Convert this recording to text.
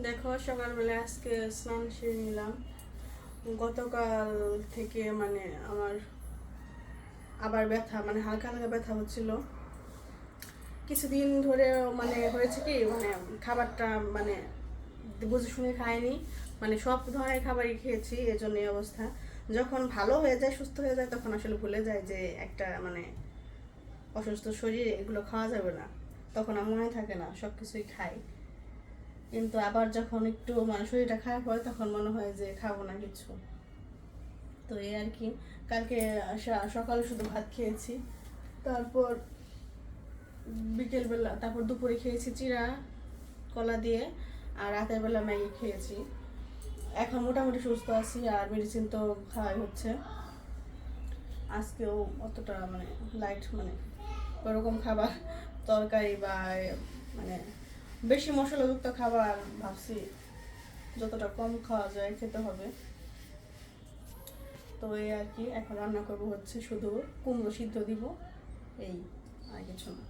দেখো, সকালবেলা আজকে স্নান সেরে নিলাম। গতকাল থেকে মানে আমার আবার ব্যথা, মানে হালকা হালকা ব্যথা হচ্ছিল কিছুদিন ধরে। মানে হয়েছে কি, মানে খাবারটা মানে বুঝে শুনে খাইনি, মানে সব ধরনের খাবারই খেয়েছি, এজন্য এই অবস্থা। যখন ভালো হয়ে যায়, সুস্থ হয়ে যায়, তখন আসলে ভুলে যায় যে একটা মানে অসুস্থ শরীরে এগুলো খাওয়া যাবে না। তখন আর মনে থাকে না, সব কিছুই খাই। কিন্তু আবার যখন একটু মানে শরীরটা খারাপ হয়, তখন মনে হয় যে খাবো না কিছু। তো এই আর কি। কালকে সকালে শুধু ভাত খেয়েছি, তারপর বিকেলবেলা, তারপর দুপুরে খেয়েছি চিড়া কলা দিয়ে, আর রাতের বেলা ম্যাগি খেয়েছি। এখন মোটামুটি সুস্থ আছি, আর মেডিসিন তো খাওয়াই হচ্ছে। আজকেও অতটা মানে লাইট, মানে ওরকম খাবার তরকারি বা মানে বেশি মশলাযুক্ত খাবার ভাবছি যতটা কম খাওয়া যায় খেতে হবে। তো এই আর কি। এখন রান্না করবো হচ্ছে শুধু কুমড়ো সিদ্ধ দিব, এই আর কিছু না।